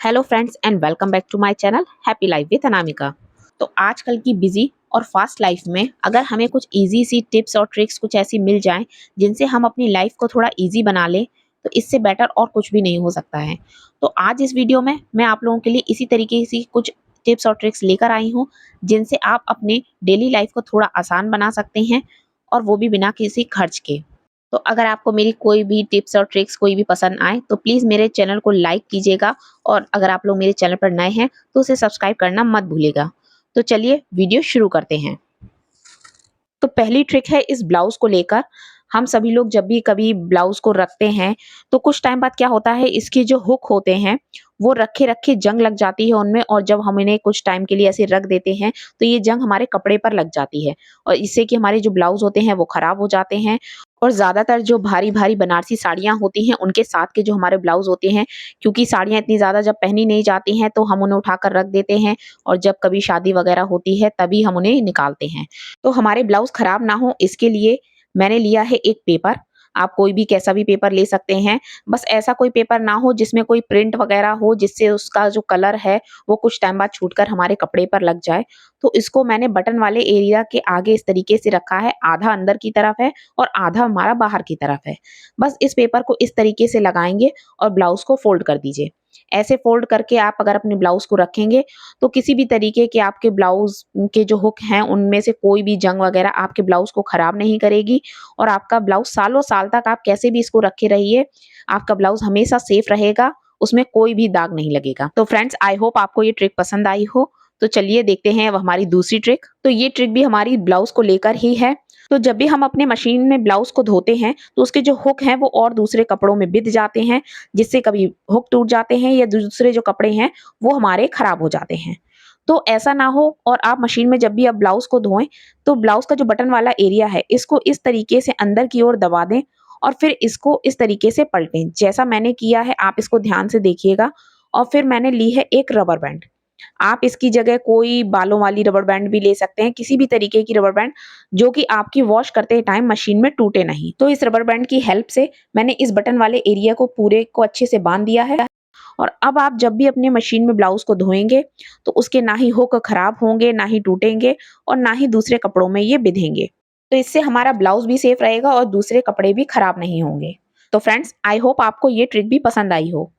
Hello friends and welcome back to my channel happy life with Anamika. तो आजकल की busy और फास्ट लाइफ में अगर हमें कुछ इजी सी टिप्स और ट्रिक्स कुछ ऐसी मिल जाएं जिनसे हम अपनी लाइफ को थोड़ा इजी बना लें, तो इससे बेटर और कुछ भी नहीं हो सकता है। तो आज इस वीडियो में मैं आप लोगों के लिए इसी तरीके से कुछ टिप्स और ट्रिक्स लेकर आई हूँ जिनसे आप अपने डेली लाइफ को थोड़ा आसान बना सकते हैं, और वो भी बिना किसी खर्च के। तो अगर आपको मेरी कोई भी टिप्स और ट्रिक्स कोई भी पसंद आए तो प्लीज़ मेरे चैनल को लाइक कीजिएगा, और अगर आप लोग मेरे चैनल पर नए हैं तो उसे सब्सक्राइब करना मत भूलिएगा। तो चलिए वीडियो शुरू करते हैं। तो पहली ट्रिक है इस ब्लाउज को लेकर। हम सभी लोग जब भी कभी ब्लाउज को रखते हैं तो कुछ टाइम बाद क्या होता है, इसके जो हुक होते हैं वो रखे रखे जंग लग जाती है उनमें, और जब हम इन्हें कुछ टाइम के लिए ऐसे रख देते हैं तो ये जंग हमारे कपड़े पर लग जाती है, और इससे कि हमारे जो ब्लाउज होते हैं वो खराब हो जाते हैं। और ज्यादातर जो भारी भारी बनारसी साड़ियां होती हैं उनके साथ के जो हमारे ब्लाउज होते हैं, क्योंकि साड़ियां इतनी ज्यादा जब पहनी नहीं जाती हैं तो हम उन्हें उठाकर रख देते हैं, और जब कभी शादी वगैरह होती है तभी हम उन्हें निकालते हैं। तो हमारे ब्लाउज खराब ना हो इसके लिए मैंने लिया है एक पेपर। आप कोई भी कैसा भी पेपर ले सकते हैं, बस ऐसा कोई पेपर ना हो जिसमें कोई प्रिंट वगैरह हो, जिससे उसका जो कलर है वो कुछ टाइम बाद छूटकर हमारे कपड़े पर लग जाए। तो इसको मैंने बटन वाले एरिया के आगे इस तरीके से रखा है, आधा अंदर की तरफ है और आधा हमारा बाहर की तरफ है। बस इस पेपर को इस तरीके से लगाएंगे और ब्लाउज को फोल्ड कर दीजिए। ऐसे फोल्ड करके आप अगर अपने ब्लाउज को रखेंगे तो किसी भी तरीके के आपके ब्लाउज के जो हुक हैं उनमें से कोई भी जंग वगैरह आपके ब्लाउज को खराब नहीं करेगी, और आपका ब्लाउज सालों साल तक आप कैसे भी इसको रखे रहिए, आपका ब्लाउज हमेशा सेफ रहेगा, उसमें कोई भी दाग नहीं लगेगा। तो फ्रेंड्स, आई होप आपको ये ट्रिक पसंद आई हो। तो चलिए देखते हैं अब हमारी दूसरी ट्रिक। तो ये ट्रिक भी हमारी ब्लाउज को लेकर ही है। तो जब भी हम अपने मशीन में ब्लाउज को धोते हैं तो उसके जो हुक हैं वो और दूसरे कपड़ों में बिध जाते हैं, जिससे कभी हुक टूट जाते हैं या दूसरे जो कपड़े हैं वो हमारे खराब हो जाते हैं। तो ऐसा ना हो, और आप मशीन में जब भी आप ब्लाउज को धोएं तो ब्लाउज का जो बटन वाला एरिया है इसको इस तरीके से अंदर की ओर दबा दें, और फिर इसको इस तरीके से पलटें जैसा मैंने किया है। आप इसको ध्यान से देखिएगा। और फिर मैंने ली है एक रबर बैंड। आप इसकी जगह कोई बालों वाली रबर बैंड भी ले सकते हैं, किसी भी तरीके की रबर बैंड जो कि आपकी वॉश करते टाइम मशीन में टूटे नहीं। तो इस रबर बैंड की हेल्प से मैंने इस बटन वाले एरिया को पूरे को अच्छे से बांध दिया है। और अब आप जब भी अपने मशीन में ब्लाउज को धोएंगे तो उसके ना ही हुक खराब होंगे, ना ही टूटेंगे, और ना ही दूसरे कपड़ों में ये बिधेंगे। तो इससे हमारा ब्लाउज भी सेफ रहेगा और दूसरे कपड़े भी खराब नहीं होंगे। तो फ्रेंड्स, आई होप आपको ये ट्रिक भी पसंद आई हो।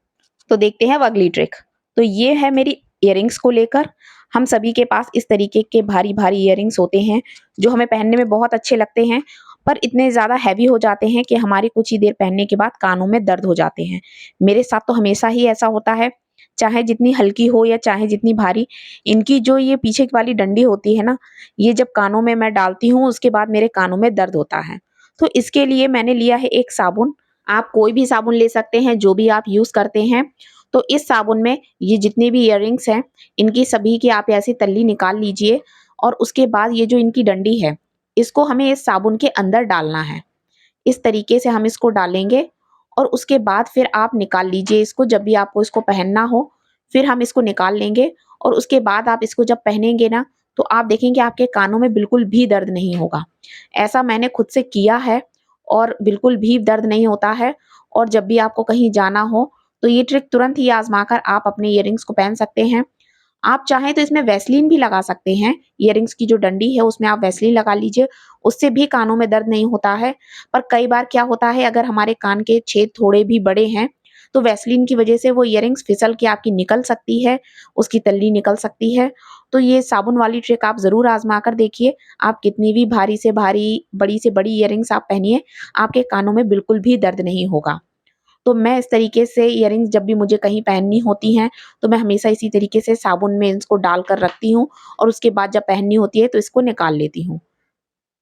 तो देखते हैं अब अगली ट्रिक। तो ये है मेरी इयररिंग्स को लेकर। हम सभी के पास इस तरीके के भारी भारी इयररिंग्स होते हैं जो हमें पहनने में बहुत अच्छे लगते हैं, पर इतने ज़्यादा हैवी हो जाते हैं कि हमारी कुछ ही देर पहनने के बाद कानों में दर्द हो जाते हैं। मेरे साथ तो हमेशा ही ऐसा होता है, चाहे जितनी हल्की हो या चाहे जितनी भारी। इनकी जो ये पीछे वाली डंडी होती है ना, ये जब कानों में मैं डालती हूँ उसके बाद मेरे कानों में दर्द होता है। तो इसके लिए मैंने लिया है एक साबुन। आप कोई भी साबुन ले सकते हैं जो भी आप यूज करते हैं। तो इस साबुन में ये जितने भी इयररिंग्स हैं इनकी सभी की आप ऐसी तल्ली निकाल लीजिए, और उसके बाद ये जो इनकी डंडी है इसको हमें इस साबुन के अंदर डालना है। इस तरीके से हम इसको डालेंगे, और उसके बाद फिर आप निकाल लीजिए इसको जब भी आपको इसको पहनना हो। फिर हम इसको निकाल लेंगे, और उसके बाद आप इसको जब पहनेंगे ना तो आप देखेंगे आपके कानों में बिल्कुल भी दर्द नहीं होगा। ऐसा मैंने खुद से किया है और बिल्कुल भी दर्द नहीं होता है। और जब भी आपको कहीं जाना हो तो ये ट्रिक तुरंत ही आजमाकर आप अपने इयररिंग्स को पहन सकते हैं। आप चाहें तो इसमें वैसलीन भी लगा सकते हैं। इयररिंग्स की जो डंडी है उसमें आप वैसलीन लगा लीजिए, उससे भी कानों में दर्द नहीं होता है। पर कई बार क्या होता है, अगर हमारे कान के छेद थोड़े भी बड़े हैं तो वैसलीन की वजह से वो इयररिंग्स फिसल के आपकी निकल सकती है, उसकी तल्ली निकल सकती है। तो ये साबुन वाली ट्रिक आप जरूर आजमा कर देखिए। आप कितनी भी भारी से भारी, बड़ी से बड़ी इयररिंग्स आप पहनिए, आपके कानों में बिल्कुल भी दर्द नहीं होगा। तो मैं इस तरीके से इयररिंग्स जब भी मुझे कहीं पहननी होती हैं तो मैं हमेशा इसी तरीके से साबुन में इसको डालकर रखती हूँ, और उसके बाद जब पहननी होती है तो इसको निकाल लेती हूँ।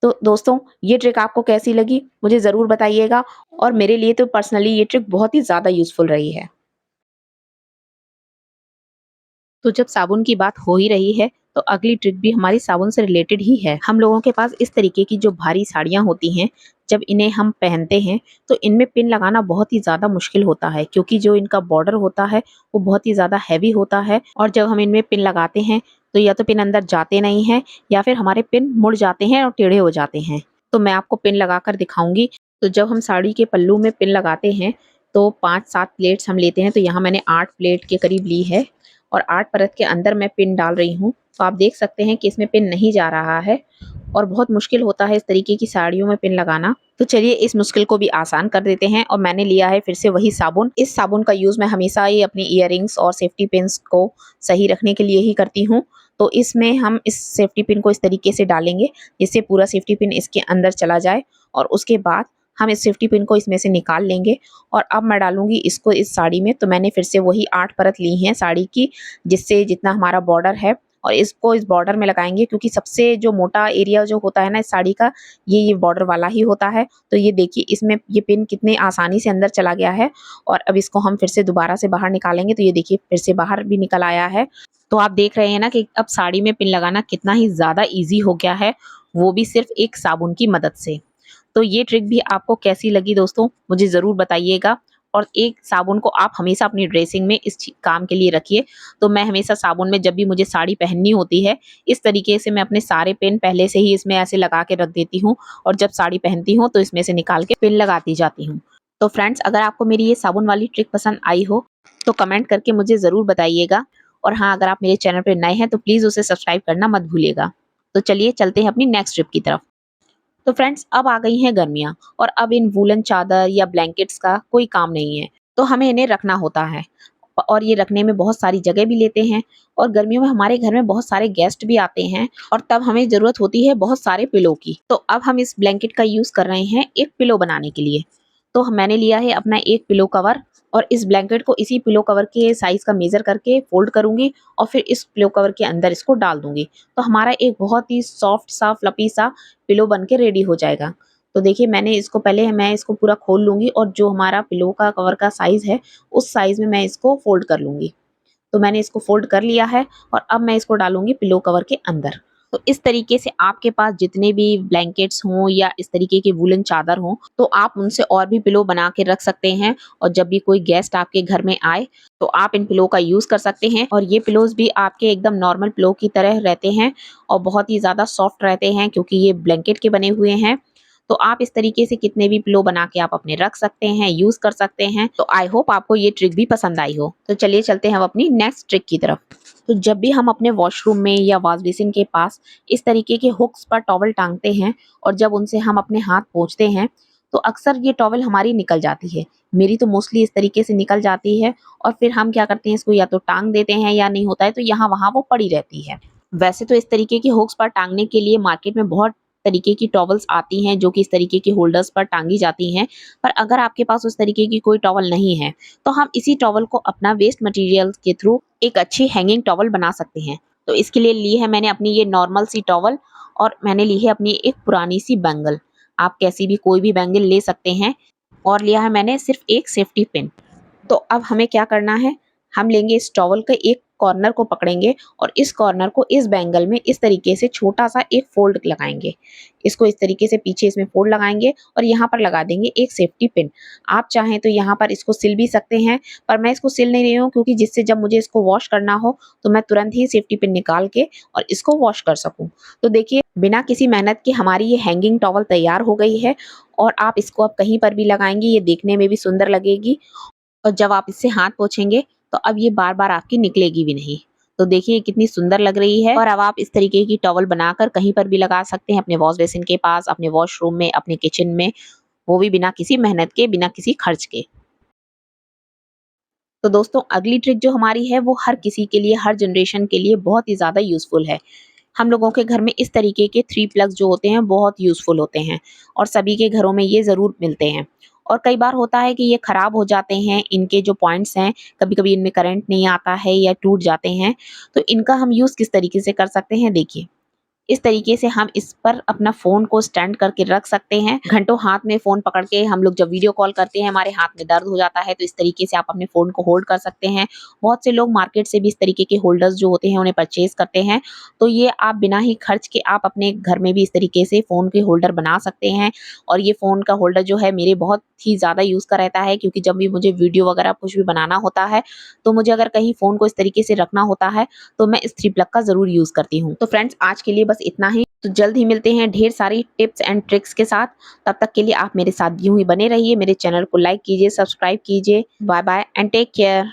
तो दोस्तों, ये ट्रिक आपको कैसी लगी मुझे ज़रूर बताइएगा, और मेरे लिए तो पर्सनली ये ट्रिक बहुत ही ज़्यादा यूज़फुल रही है। तो जब साबुन की बात हो ही रही है तो अगली ट्रिक भी हमारी साबुन से रिलेटेड ही है। हम लोगों के पास इस तरीके की जो भारी साड़ियाँ होती हैं, जब इन्हें हम पहनते हैं तो इनमें पिन लगाना बहुत ही ज़्यादा मुश्किल होता है, क्योंकि जो इनका बॉर्डर होता है वो बहुत ही ज़्यादा हैवी होता है, और जब हम इनमें पिन लगाते हैं तो या तो पिन अंदर जाते नहीं हैं या फिर हमारे पिन मुड़ जाते हैं और टेढ़े हो जाते हैं। तो मैं आपको पिन लगा कर दिखाऊंगी। तो जब हम साड़ी के पल्लू में पिन लगाते हैं तो 5-7 प्लेट्स हम लेते हैं, तो यहाँ मैंने 8 प्लेट के करीब ली है और 8 परत के अंदर मैं पिन डाल रही हूँ। तो आप देख सकते हैं कि इसमें पिन नहीं जा रहा है और बहुत मुश्किल होता है इस तरीके की साड़ियों में पिन लगाना। तो चलिए इस मुश्किल को भी आसान कर देते हैं और मैंने लिया है फिर से वही साबुन। इस साबुन का यूज़ मैं हमेशा ही अपनी इयररिंग्स और सेफ्टी पिन्स को सही रखने के लिए ही करती हूँ। तो इसमें हम इस सेफ्टी पिन को इस तरीके से डालेंगे जिससे पूरा सेफ्टी पिन इसके अंदर चला जाए और उसके बाद हम इस सेफ्टी पिन को इसमें से निकाल लेंगे और अब मैं डालूंगी इसको इस साड़ी में। तो मैंने फिर से वही 8 परत ली हैं साड़ी की, जिससे जितना हमारा बॉर्डर है और इसको इस बॉर्डर में लगाएंगे, क्योंकि सबसे जो मोटा एरिया जो होता है ना इस साड़ी का, ये बॉर्डर वाला ही होता है। तो ये देखिए इसमें ये पिन कितने आसानी से अंदर चला गया है और अब इसको हम फिर से दोबारा से बाहर निकालेंगे। तो ये देखिए फिर से बाहर भी निकल आया है। तो आप देख रहे हैं ना कि अब साड़ी में पिन लगाना कितना ही ज़्यादा ईजी हो गया है, वो भी सिर्फ एक साबुन की मदद से। तो ये ट्रिक भी आपको कैसी लगी दोस्तों, मुझे ज़रूर बताइएगा। और एक साबुन को आप हमेशा अपनी ड्रेसिंग में इस काम के लिए रखिए। तो मैं हमेशा साबुन में जब भी मुझे साड़ी पहननी होती है, इस तरीके से मैं अपने सारे पिन पहले से ही इसमें ऐसे लगा के रख देती हूँ और जब साड़ी पहनती हूँ तो इसमें से निकाल के पिन लगाती जाती हूँ। तो फ्रेंड्स, अगर आपको मेरी ये साबुन वाली ट्रिक पसंद आई हो तो कमेंट करके मुझे ज़रूर बताइएगा। और हाँ, अगर आप मेरे चैनल पर नए हैं तो प्लीज़ उसे सब्सक्राइब करना मत भूलिएगा। तो चलिए चलते हैं अपनी नेक्स्ट ट्रिप की तरफ। तो फ्रेंड्स, अब आ गई हैं गर्मियाँ और अब इन वूलन चादर या ब्लैंकेट्स का कोई काम नहीं है, तो हमें इन्हें रखना होता है और ये रखने में बहुत सारी जगह भी लेते हैं। और गर्मियों में हमारे घर में बहुत सारे गेस्ट भी आते हैं और तब हमें ज़रूरत होती है बहुत सारे पिलो की। तो अब हम इस ब्लैंकेट का यूज़ कर रहे हैं एक पिलो बनाने के लिए। तो मैंने लिया है अपना एक पिलो कवर और इस ब्लैंकेट को इसी पिलो कवर के साइज़ का मेज़र करके फोल्ड करूँगी और फिर इस पिलो कवर के अंदर इसको डाल दूँगी। तो हमारा एक बहुत ही सॉफ्ट सा फ्लफी सा पिलो बन के रेडी हो जाएगा। तो देखिए मैंने इसको पहले मैं इसको पूरा खोल लूँगी और जो हमारा पिलो का कवर का साइज़ है उस साइज़ में मैं इसको फोल्ड कर लूँगी। तो मैंने इसको फोल्ड कर लिया है और अब मैं इसको डालूँगी पिलो कवर के अंदर। तो इस तरीके से आपके पास जितने भी ब्लैंकेट्स हों या इस तरीके की वूलन चादर हों, तो आप उनसे और भी पिलो बना के रख सकते हैं और जब भी कोई गेस्ट आपके घर में आए तो आप इन पिलो का यूज़ कर सकते हैं। और ये पिलोज़ भी आपके एकदम नॉर्मल पिलो की तरह रहते हैं और बहुत ही ज़्यादा सॉफ्ट रहते हैं, क्योंकि ये ब्लैंकेट के बने हुए हैं। तो आप इस तरीके से कितने भी पिलो बना के आप अपने रख सकते हैं, यूज़ कर सकते हैं। तो आई होप आपको ये ट्रिक भी पसंद आई हो। तो चलिए चलते हैं अब अपनी नेक्स्ट ट्रिक की तरफ। तो जब भी हम अपने वॉशरूम में या वॉश बेसिन के पास इस तरीके के हुक्स पर टॉवल टांगते हैं और जब उनसे हम अपने हाथ पोंछते हैं तो अक्सर ये टॉवल हमारी निकल जाती है। मेरी तो मोस्टली इस तरीके से निकल जाती है और फिर हम क्या करते हैं, इसको या तो टांग देते हैं या नहीं होता है तो यहाँ वहाँ वो पड़ी रहती है। वैसे तो इस तरीके की हुक्स पर टांगने के लिए मार्केट में बहुत तरीके की टॉवल्स आती हैं जो कि इस तरीके के होल्डर्स पर टांगी जाती हैं। पर अगर आपके पास उस तरीके की कोई टॉवल नहीं है तो हम इसी टॉवल को अपना वेस्ट मटेरियल के थ्रू एक अच्छी हैंगिंग टॉवल बना सकते हैं। तो इसके लिए ली है मैंने अपनी ये नॉर्मल सी टॉवल और मैंने ली है अपनी एक पुरानी सी बैंगल। आप कैसी भी कोई भी बैंगल ले सकते हैं और लिया है मैंने सिर्फ एक सेफ्टी पिन। तो अब हमें क्या करना है, हम लेंगे इस टॉवल के एक कॉर्नर को पकड़ेंगे और इस कॉर्नर को इस बैंगल में इस तरीके से छोटा सा एक फोल्ड लगाएंगे। इसको इस तरीके से पीछे इसमें फोल्ड लगाएंगे और यहाँ पर लगा देंगे एक सेफ्टी पिन। आप चाहें तो यहाँ पर इसको सिल भी सकते हैं, पर मैं इसको सिल नहीं रही हूँ क्योंकि जिससे जब मुझे इसको वॉश करना हो तो मैं तुरंत ही सेफ्टी पिन निकाल के और इसको वॉश कर सकूँ। तो देखिए बिना किसी मेहनत के हमारी ये हैंगिंग टॉवल तैयार हो गई है और आप इसको अब कहीं पर भी लगाएंगे, ये देखने में भी सुंदर लगेगी और जब आप इससे हाथ पोंछेंगे तो अब ये बार-बार आपकी निकलेगी भी नहीं। तो देखिए कितनी सुंदर लग रही है और अब आप इस तरीके की टॉवल बनाकर कहीं पर भी लगा सकते हैं, अपने वॉश बेसिन के पास, अपने वॉशरूम में, अपने किचन में, वो भी बिना किसी मेहनत के, बिना किसी खर्च के। तो दोस्तों अगली ट्रिक जो हमारी है वो हर किसी के लिए, हर जनरेशन के लिए बहुत ही ज़्यादा यूज़फुल है। हम लोगों के घर में इस तरीके के 3 प्लग्स जो होते हैं बहुत यूज़फुल होते हैं और सभी के घरों में ये ज़रूर मिलते हैं। और कई बार होता है कि ये ख़राब हो जाते हैं, इनके जो पॉइंट्स हैं, कभी-कभी इनमें करंट नहीं आता है या टूट जाते हैं। तो इनका हम यूज़ किस तरीके से कर सकते हैं, देखिए। इस तरीके से हम इस पर अपना फ़ोन को स्टैंड करके रख सकते हैं। घंटों हाथ में फ़ोन पकड़ के हम लोग जब वीडियो कॉल करते हैं, हमारे हाथ में दर्द हो जाता है, तो इस तरीके से आप अपने फ़ोन को होल्ड कर सकते हैं। बहुत से लोग मार्केट से भी इस तरीके के होल्डर्स जो होते हैं, उन्हें परचेज़ करते हैं। तो ये आप बिना ही खर्च के आप अपने घर में भी इस तरीके से फ़ोन के होल्डर बना सकते हैं। और ये फ़ोन का होल्डर जो है मेरे बहुत ही ज़्यादा यूज़ का रहता है, क्योंकि जब भी मुझे वीडियो वगैरह कुछ भी बनाना होता है, तो मुझे अगर कहीं फ़ोन को इस तरीके से रखना होता है, तो मैं इस 3 प्लग का ज़रूर यूज़ करती हूँ। तो फ्रेंड्स आज के लिए बस इतना ही। तो जल्द ही मिलते हैं ढेर सारी टिप्स एंड ट्रिक्स के साथ। तब तक के लिए आप मेरे साथ यूं ही बने रहिए। मेरे चैनल को लाइक कीजिए, सब्सक्राइब कीजिए। Bye bye and take care.